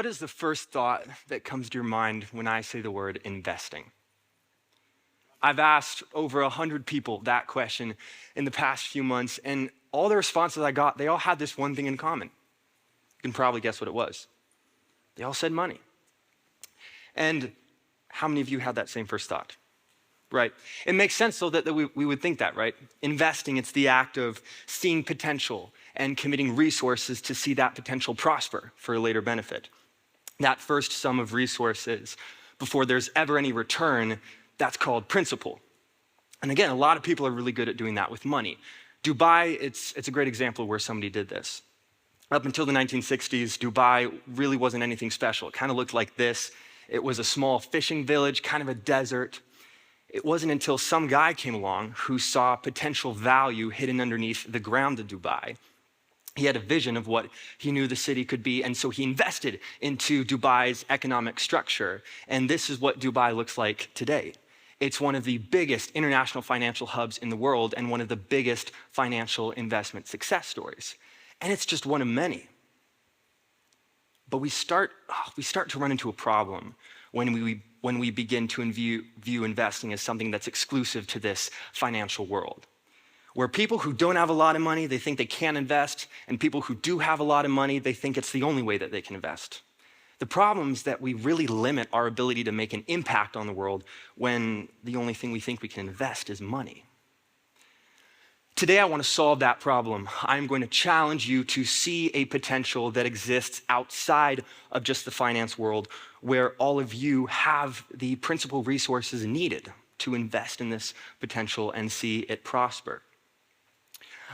what is the first thought that comes to your mind when I say the word investing? I've asked over 100 people that question in the past few months, and all the responses I got, they all had this one thing in common. You can probably guess what it was. They all said money. And how many of you had that same first thought? Right? It makes sense though that we would think that, right? Investing, it's the act of seeing potential and committing resources to see that potential prosper for a later benefit. That first sum of resources before there's ever any return, that's called principal. And again, a lot of people are really good at doing that with money. Dubai, it's a great example where somebody did this. Up until the 1960s, Dubai really wasn't anything special. It kind of looked like this. It was a small fishing village, kind of a desert. It wasn't until some guy came along who saw potential value hidden underneath the ground of Dubai. He had a vision of what he knew the city could be, and so he invested into Dubai's economic structure. And this is what Dubai looks like today. It's one of the biggest international financial hubs in the world and one of the biggest financial investment success stories. And it's just one of many. But we start to run into a problem when we begin to view investing as something that's exclusive to this financial world. Where people who don't have a lot of money, they think they can't invest, and people who do have a lot of money, they think it's the only way that they can invest. The problem is that we really limit our ability to make an impact on the world when the only thing we think we can invest is money. Today, I want to solve that problem. I'm going to challenge you to see a potential that exists outside of just the finance world, where all of you have the principal resources needed to invest in this potential and see it prosper.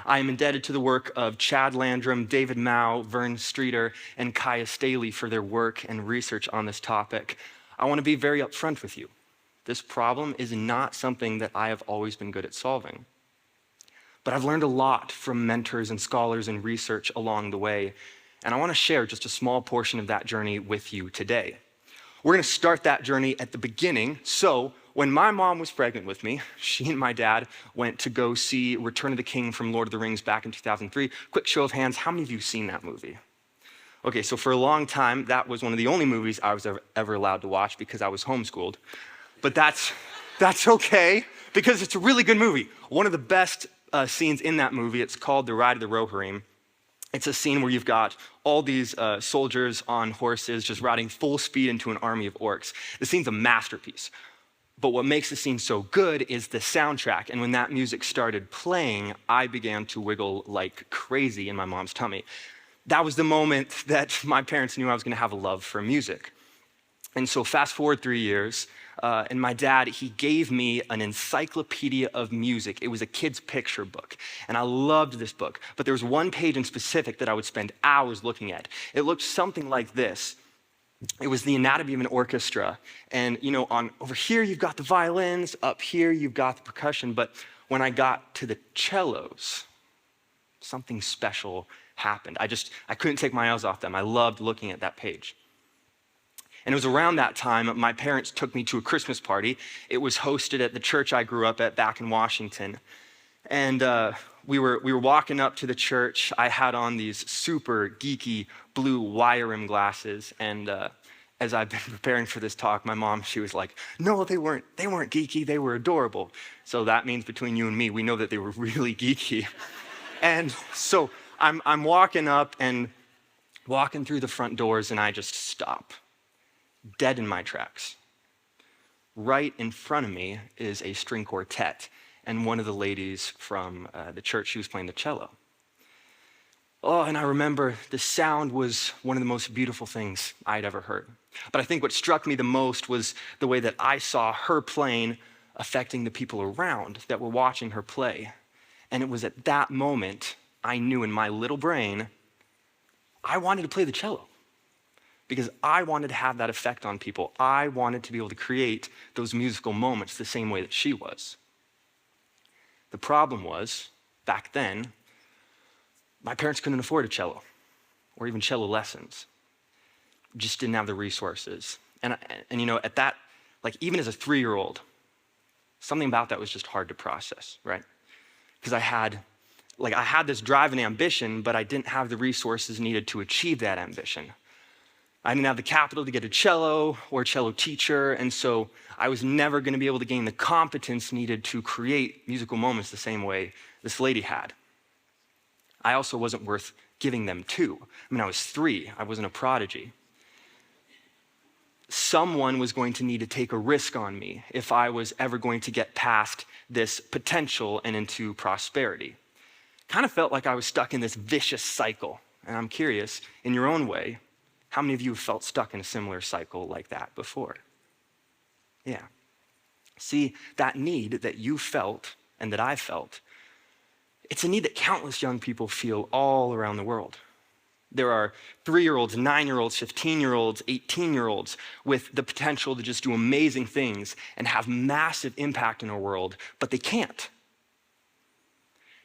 I am indebted to the work of Chad Landrum, David Mao, Vern Streeter, and Kaya Staley for their work and research on this topic. I want to be very upfront with you. This problem is not something that I have always been good at solving. But I've learned a lot from mentors and scholars and research along the way, and I want to share just a small portion of that journey with you today. We're going to start that journey at the beginning. So when my mom was pregnant with me, she and my dad went to go see Return of the King from Lord of the Rings back in 2003. Quick show of hands, how many of you have seen that movie? Okay, so for a long time, that was one of the only movies I was ever allowed to watch because I was homeschooled. But that's okay, because it's a really good movie. One of the best scenes in that movie, it's called The Ride of the Rohirrim. It's a scene where you've got all these soldiers on horses just riding full speed into an army of orcs. The scene's a masterpiece. But what makes the scene so good is the soundtrack. And when that music started playing, I began to wiggle like crazy in my mom's tummy. That was the moment that my parents knew I was going to have a love for music. And so fast forward 3 years, and my dad, he gave me an encyclopedia of music. It was a kid's picture book, and I loved this book. But there was one page in specific that I would spend hours looking at. It looked something like this. It was the anatomy of an orchestra. And over here, you've got the violins. Up here, you've got the percussion. But when I got to the cellos, something special happened. I couldn't take my eyes off them. I loved looking at that page. And it was around that time, my parents took me to a Christmas party. It was hosted at the church I grew up at back in Washington. And we were walking up to the church. I had on these super geeky blue wire rim glasses. And as I've been preparing for this talk, my mom, she was like, no, they weren't geeky, they were adorable. So that means between you and me, we know that they were really geeky. And so I'm walking up and walking through the front doors, and I just stop. Dead in my tracks. Right in front of me is a string quartet, and one of the ladies from the church, she was playing the cello. Oh, and I remember the sound was one of the most beautiful things I'd ever heard. But I think what struck me the most was the way that I saw her playing affecting the people around that were watching her play. And it was at that moment I knew in my little brain I wanted to play the cello. Because I wanted to have that effect on people. I wanted to be able to create those musical moments the same way that she was. The problem was, back then, my parents couldn't afford a cello or even cello lessons. Just didn't have the resources. And at that, even as a 3-year-old, something about that was just hard to process, right? Because I had this drive and ambition, but I didn't have the resources needed to achieve that ambition. I didn't have the capital to get a cello or a cello teacher, and so I was never going to be able to gain the competence needed to create musical moments the same way this lady had. I also wasn't worth giving them to. I mean, I was 3. I wasn't a prodigy. Someone was going to need to take a risk on me if I was ever going to get past this potential and into prosperity. Kind of felt like I was stuck in this vicious cycle. And I'm curious, in your own way, how many of you have felt stuck in a similar cycle like that before? Yeah. See, that need that you felt and that I felt, it's a need that countless young people feel all around the world. There are 3-year-olds, 9-year-olds, 15-year-olds, 18-year-olds with the potential to just do amazing things and have massive impact in our world, but they can't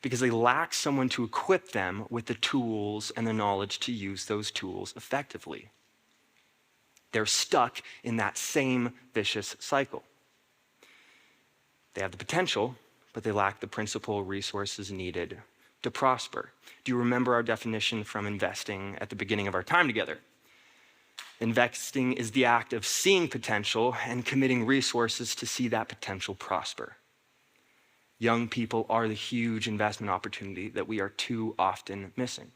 because they lack someone to equip them with the tools and the knowledge to use those tools effectively. They're stuck in that same vicious cycle. They have the potential, but they lack the principal resources needed to prosper. Do you remember our definition from investing at the beginning of our time together? Investing is the act of seeing potential and committing resources to see that potential prosper. Young people are the huge investment opportunity that we are too often missing.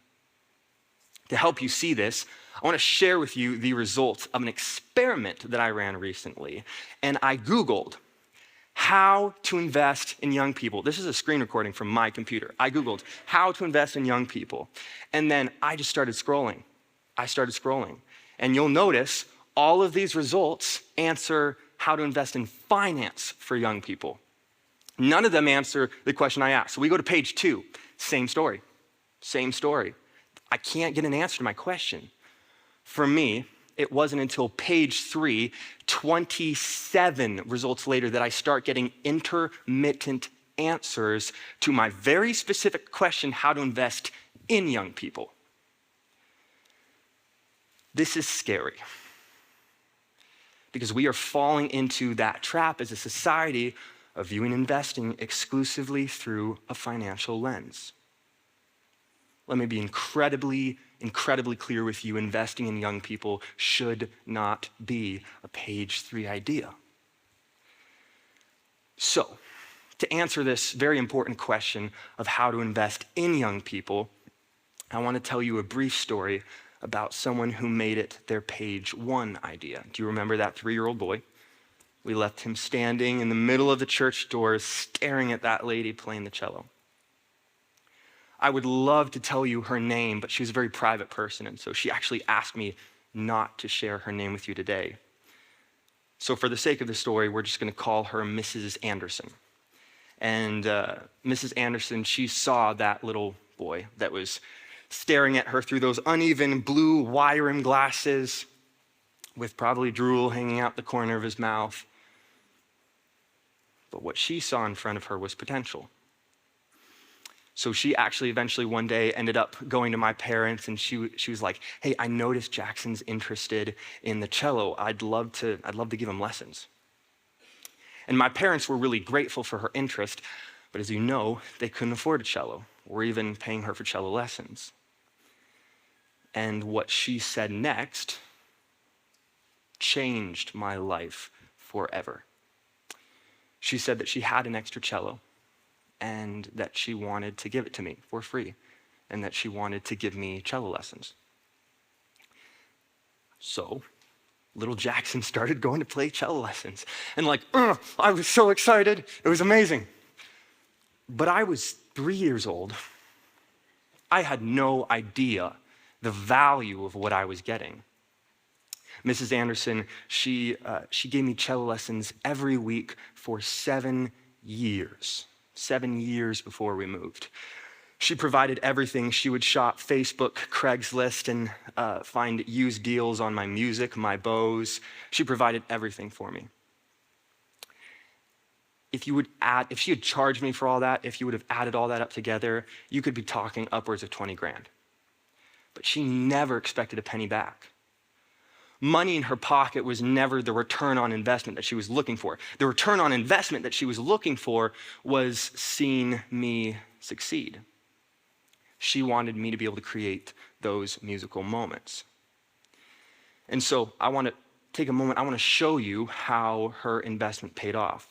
To help you see this, I want to share with you the results of an experiment that I ran recently. And I Googled how to invest in young people. This is a screen recording from my computer. I Googled how to invest in young people. And then I just started scrolling. And you'll notice all of these results answer how to invest in finance for young people. None of them answer the question I asked. So we go to page 2, same story. I can't get an answer to my question. For me, it wasn't until page 3, 27 results later, that I start getting intermittent answers to my very specific question, how to invest in young people. This is scary because we are falling into that trap as a society of viewing investing exclusively through a financial lens. Let me be incredibly clear with you. Investing in young people should not be a page 3 idea. So, to answer this very important question of how to invest in young people, I want to tell you a brief story about someone who made it their page 1 idea. Do you remember that 3-year-old boy? We left him standing in the middle of the church doors, staring at that lady playing the cello. I would love to tell you her name, but she was a very private person, and so she actually asked me not to share her name with you today. So for the sake of the story, we're just going to call her Mrs. Anderson. And Mrs. Anderson, she saw that little boy that was staring at her through those uneven blue wire-rimmed glasses with probably drool hanging out the corner of his mouth. But what she saw in front of her was potential. So she actually eventually one day ended up going to my parents, and she was like, "Hey, I noticed Jackson's interested in the cello. I'd love to give him lessons." And my parents were really grateful for her interest, but as you know, they couldn't afford a cello or even paying her for cello lessons. And what she said next changed my life forever. She said that she had an extra cello and that she wanted to give it to me for free and that she wanted to give me cello lessons. So little Jackson started going to play cello lessons. And I was so excited. It was amazing. But I was 3 years old. I had no idea the value of what I was getting. Mrs. Anderson, she gave me cello lessons every week for 7 years. 7 years before we moved. She provided everything. She would shop Facebook, Craigslist, and find used deals on my music, my bows. She provided everything for me. If she had charged me for all that, if you would have added all that up together, you could be talking upwards of 20 grand. But she never expected a penny back. Money in her pocket was never the return on investment that she was looking for. The return on investment that she was looking for was seeing me succeed. She wanted me to be able to create those musical moments. And so I want to take a moment, I want to show you how her investment paid off.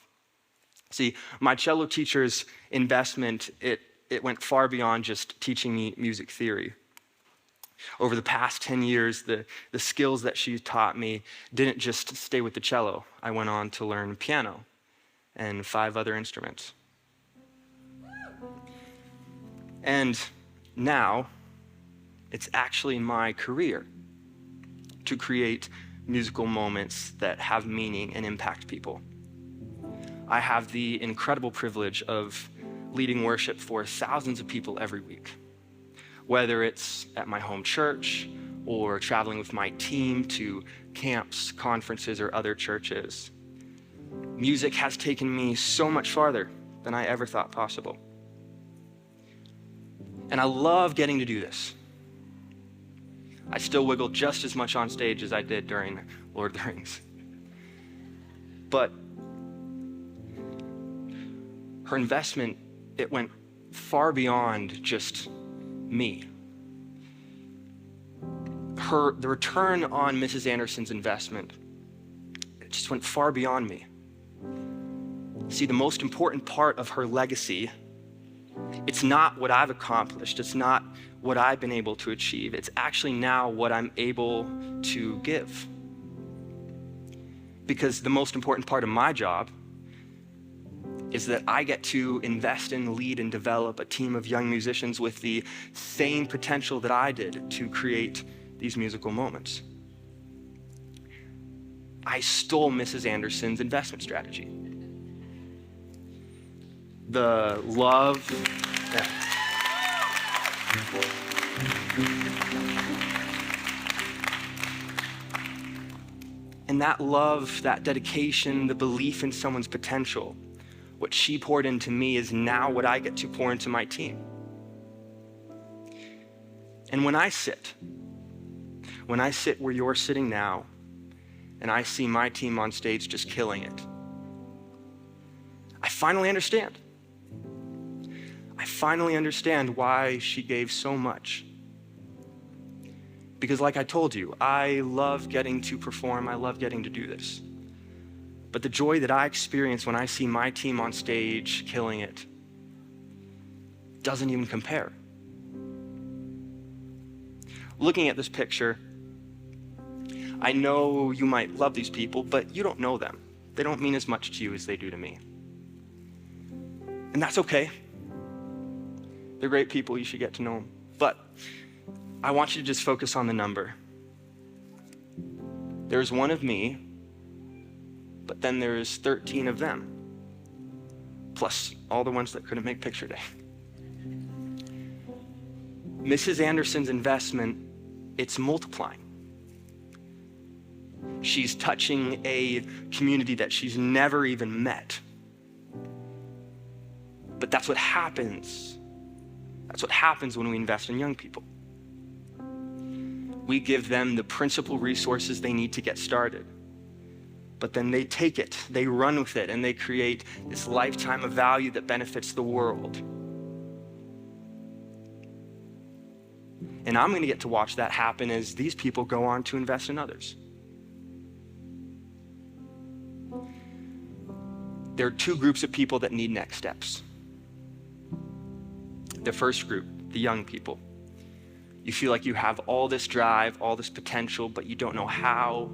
See, my cello teacher's investment, it went far beyond just teaching me music theory. Over the past 10 years, the skills that she taught me didn't just stay with the cello. I went on to learn piano and 5 other instruments. And now, it's actually my career to create musical moments that have meaning and impact people. I have the incredible privilege of leading worship for thousands of people every week, whether it's at my home church or traveling with my team to camps, conferences, or other churches. Music has taken me so much farther than I ever thought possible. And I love getting to do this. I still wiggle just as much on stage as I did during Lord of the Rings. But her investment, it went far beyond just me. The return on Mrs. Anderson's investment, it just went far beyond me. See, the most important part of her legacy, it's not what I've accomplished, it's not what I've been able to achieve, it's actually now what I'm able to give. Because the most important part of my job is that I get to invest in, lead, and develop a team of young musicians with the same potential that I did to create these musical moments. I stole Mrs. Anderson's investment strategy. The love, and that love, that dedication, the belief in someone's potential, what she poured into me is now what I get to pour into my team. And when I sit where you're sitting now, and I see my team on stage just killing it, I finally understand. I finally understand why she gave so much. Because like I told you, I love getting to perform, I love getting to do this. But the joy that I experience when I see my team on stage killing it doesn't even compare. Looking at this picture, I know you might love these people, but you don't know them. They don't mean as much to you as they do to me. And that's okay. They're great people, you should get to know them. But I want you to just focus on the number. There's one of me, but then there's 13 of them, plus all the ones that couldn't make picture day. Mrs. Anderson's investment, it's multiplying. She's touching a community that she's never even met. But that's what happens. That's what happens when we invest in young people. We give them the principal resources they need to get started. But then they take it, they run with it, and they create this lifetime of value that benefits the world. And I'm going to get to watch that happen as these people go on to invest in others. There are 2 groups of people that need next steps. The first group, the young people. You feel like you have all this drive, all this potential, but you don't know how.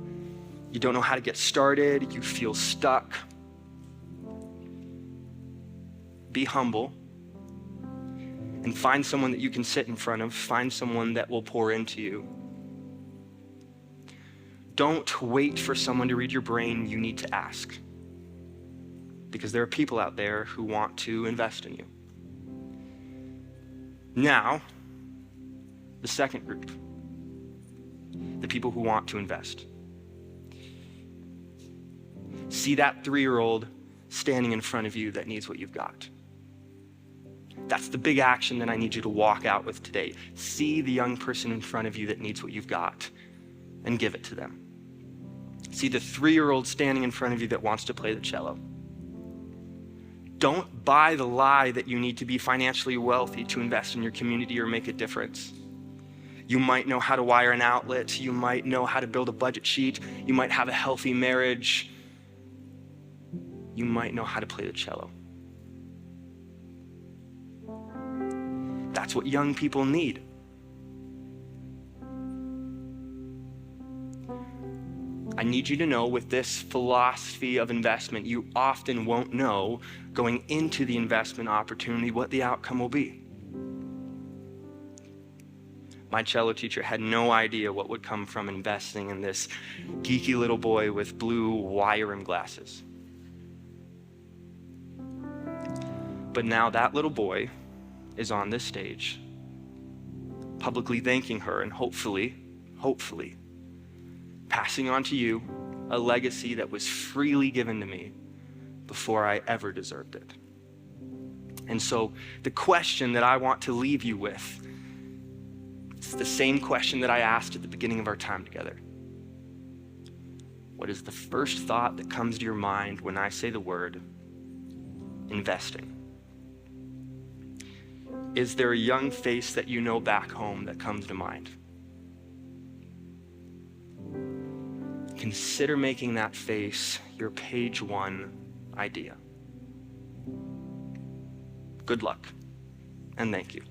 You don't know how to get started. You feel stuck. Be humble and find someone that you can sit in front of. Find someone that will pour into you. Don't wait for someone to read your brain. You need to ask. Because there are people out there who want to invest in you. Now, the second group, the people who want to invest. See that 3-year-old standing in front of you that needs what you've got. That's the big action that I need you to walk out with today. See the young person in front of you that needs what you've got and give it to them. See the 3-year-old standing in front of you that wants to play the cello. Don't buy the lie that you need to be financially wealthy to invest in your community or make a difference. You might know how to wire an outlet. You might know how to build a budget sheet. You might have a healthy marriage. You might know how to play the cello. That's what young people need. I need you to know with this philosophy of investment, you often won't know going into the investment opportunity what the outcome will be. My cello teacher had no idea what would come from investing in this geeky little boy with blue wire rim glasses. But now that little boy is on this stage, publicly thanking her and hopefully, passing on to you a legacy that was freely given to me before I ever deserved it. And so the question that I want to leave you with, it's the same question that I asked at the beginning of our time together. What is the first thought that comes to your mind when I say the word investing? Is there a young face that you know back home that comes to mind? Consider making that face your page 1 idea. Good luck, and thank you.